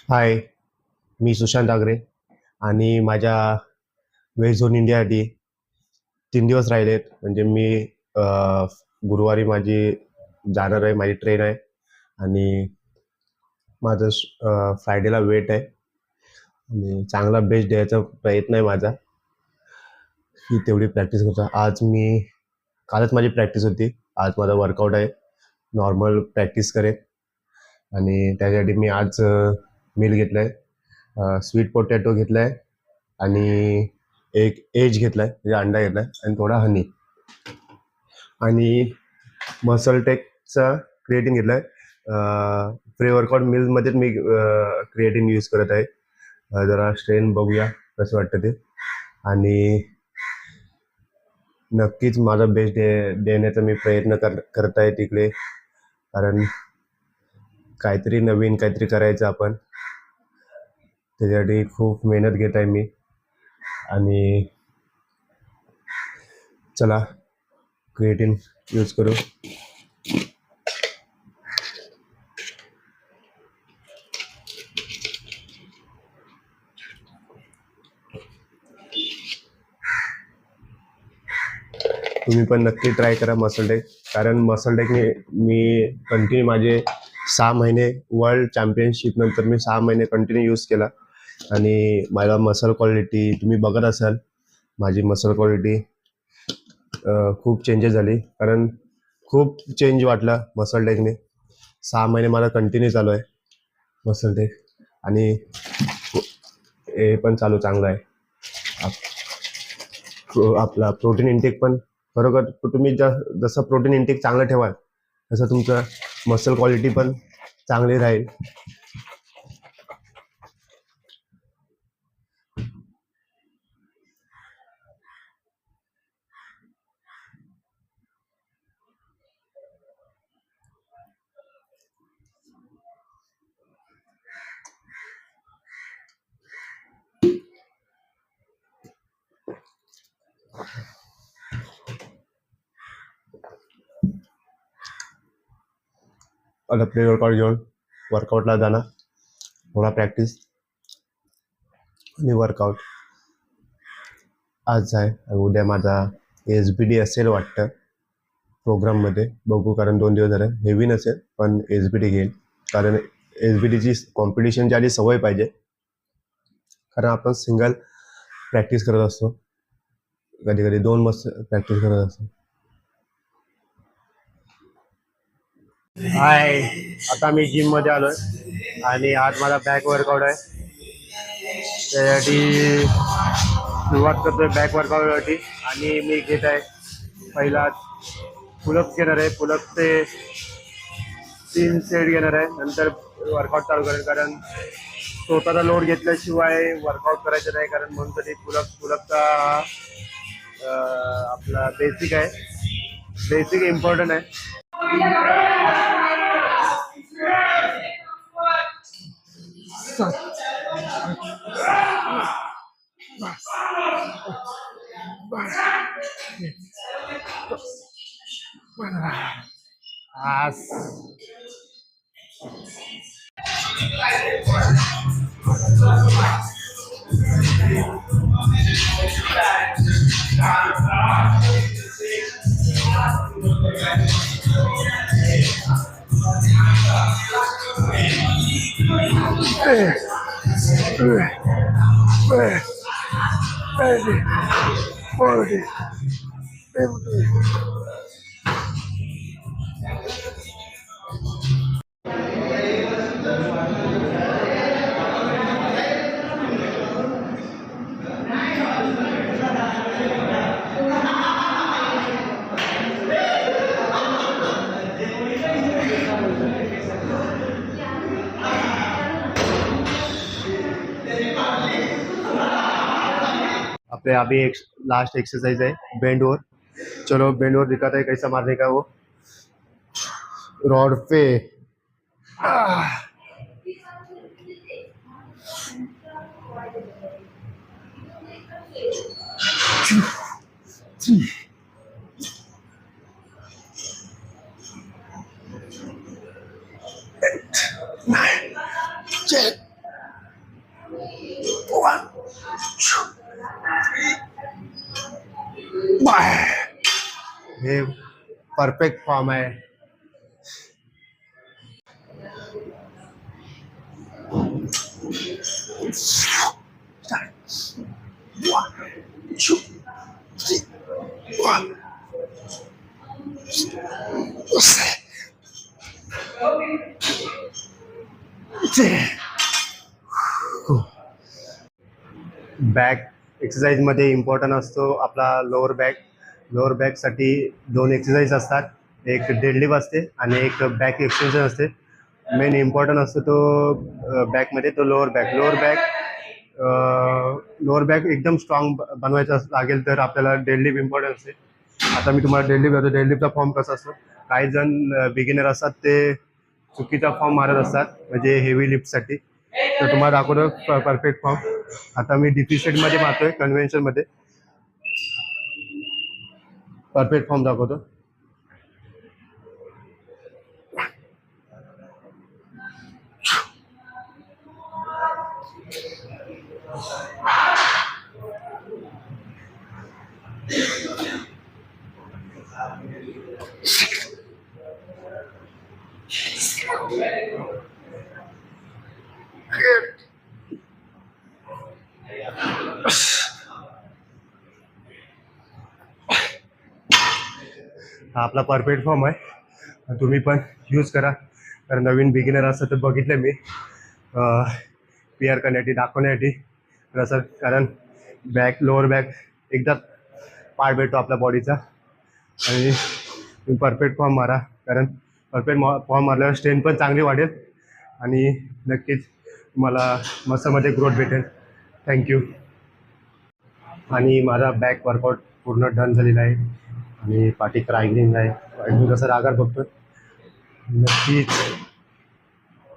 हाय, मी सुशांत आगरे आणि माझ्या वेस्ट झोन इंडियासाठी 3 दिवस राहिलेत. म्हणजे मी अ, गुरुवारी जाणार आहे, माझी ट्रेन आहे आणि माझं फ्रायडेला वेट आहे आणि चांगला बेस्ट द्यायचा प्रयत्न आहे माझा, की तेवढी प्रॅक्टिस करतो. कालच माझी प्रॅक्टिस होती. आज माझा वर्कआउट आहे. नॉर्मल प्रॅक्टिस करेन आणि त्यासाठी मी आज मील घेतलं आहे. स्वीट पोटॅटो घेतला आहे आणि एक एज घेतला आहे, म्हणजे अंडा घेतला आहे आणि थोडा हनी आणि मसल टेकचा क्रिएटिन घेतला आहे. प्री वर्कआउट मिलमध्येच मी क्रिएटिन यूज करत आहे. जरा स्ट्रेन बघूया कसं वाटतं ते आणि नक्कीच माझा बेस्ट देण्याचा मी प्रयत्न करत आहे तिकडे, कारण काहीतरी नवीन काहीतरी करायचं आपण. त्याच्यासाठी खूप मेहनत घेत आहे मी आणि चला क्रिएटिन यूज करू. तुम्ही पण नक्की ट्राय करा मसल डेक, कारण मसल डेकने मी कंटिन्यू माझे 6 महिने वर्ल्ड चॅम्पियनशिप नंतर मी 6 महिने कंटिन्यू यूज केला आणि माझा मसल क्वालिटी तुम्ही बघत असाल. माझी मसल क्वालिटी खूप चेंजेस झाली, कारण खूप चेंज वाटला मसल डेकने. 6 महिने मला कंटिन्यू चालू आहे मसल डेक आणि हे पण चालू चांगलं आहे. आपला प्रोटीन इंटेक पण बरोबर, तुम्ही जसं प्रोटीन इंटेक चांगलं ठेवाल तसं तुमचं मसल क्वालिटी पण चांगली राहील. आता प्री वर्कआउट घेऊन वर्कआउटला जाणार, थोडा प्रॅक्टिस आणि वर्कआउट आज आहे. उद्या माझा SBD असेल वाटतं प्रोग्राममध्ये, बघू, कारण 2 दिवस झाले. हेवी नसेल पण SBD घेईल, कारण SBDची कॉम्पिटिशनची आधी सवय पाहिजे, कारण आपण सिंगल प्रॅक्टिस करत असतो, कधी कधी 2 मस्त प्रॅक्टिस करत असतो. हाय, आता मी जिममध्ये आलो आहे आणि आज माझा बॅक वर्कआउट आहे. त्यासाठी सुरुवात करतोय बॅक वर्कआउटसाठी आणि मी घेत आहे पहिला पुलअप्स घेणार आहे. पुलअपचे 3 सेट घेणार आहे, नंतर वर्कआउट चालू करेल, कारण स्वतःचा लोड घेतल्याशिवाय वर्कआउट करायचं नाही, कारण म्हणून तरी पुलअपचा आपला बेसिक आहे, बेसिक इम्पॉर्टंट आहे. आपले अभी एक लास्ट एक्सरसाइज है बेंड ओवर. चलो बेंड ओवर दिखाता है कैसा मारने का वो रॉड पे. हे परफेक्ट फॉर्म आहे. बॅक एक्सरसाइजमध्ये इम्पॉर्टंट असतो आपला लोअर बॅक. लोअर बॅकसाठी 2 एक्सरसाइज असतात. एक डेडलिफ्ट असते आणि एक बॅक एक्सटेन्शन असते. मेन इम्पॉर्टंट असतो तो बॅकमध्ये तो लोअर बॅक. लोअर बॅक एकदम स्ट्रॉंग बनवायचं लागेल तर आपल्याला डेडलिफ्ट इम्पॉर्टंट असते. आता मी तुम्हाला डेडलिफ्ट देतो. डेडलिफ्टचा फॉर्म कसा असतो, काही जण बिगिनर असतात ते चुकीचा फॉर्म मारत असतात म्हणजे हेवी लिफ्टसाठी. तर तुम्हाला दाखवतो परफेक्ट फॉर्म. आता मी डिफिसेटमध्ये मारतोय, कन्व्हेन्शनमध्ये. परफेक्ट फॉर्म दाखवतो. हा आपला परफेक्ट फॉर्म आहे. तुम्ही पण यूज करा. कारण नवीन बिगिनर असतं तर बघितलं मी पी आर करण्यासाठी, दाखवण्यासाठी कसं. कारण लोअर बॅक एकदा पार्ट भेटतो आपल्या बॉडीचा. आणि तुम्ही परफेक्ट फॉर्म मारा. कारण परफेक्ट फॉर्म मारल्यावर स्ट्रेंथ पण चांगली वाढेल आणि नक्कीच तुम्हाला मसलमध्ये ग्रोथ भेटेल. थँक्यू. आणि माझा बॅक वर्कआउट पूर्ण डन झालेला आहे आणि पाठी क्रायग्लिंग आहे. क्रायग्लिंग कसं रागार बघतो. नक्कीच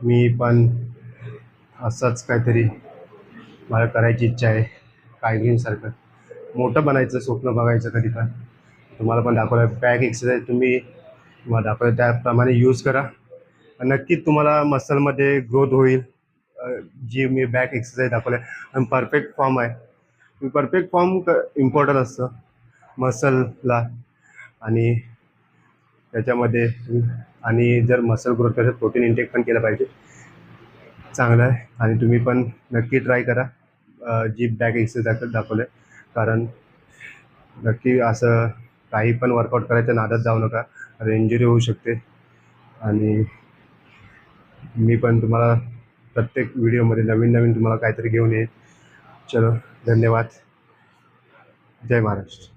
मी पण असंच काहीतरी मला करायची इच्छा आहे. क्रायग्लिंगसारखं मोठं बनायचं स्वप्न बघायचं कधी पण. तुम्हाला पण दाखवलं बॅक एक्सरसाइज तुम्हाला दाखवलं त्याप्रमाणे यूज करा. नक्कीच तुम्हाला मसलमध्ये ग्रोथ होईल. जी मी बॅक एक्सरसाइज दाखवलं आहे आणि परफेक्ट फॉर्म आहे. परफेक्ट फॉर्म इम्पॉर्टंट असतं मसलला. आणि त्याच्यामध्ये आणि जर मसल ग्रोथ करायचं प्रोटीन इंटेक पण केलं पाहिजे. चांगलं आहे. आणि तुम्ही पण नक्की ट्राय करा जी बॅक एक्सरसाइज दाखवलं आहे. कारण नक्की असं काही पण वर्कआउट करायच्या नादात जाऊ नका, कारण इंजुरी होऊ शकते. आणि मी पण तुम्हाला प्रत्येक व्हिडिओमध्ये नवीन नवीन तुम्हाला काहीतरी घेऊन येईल. चलो, धन्यवाद. जय महाराष्ट्र.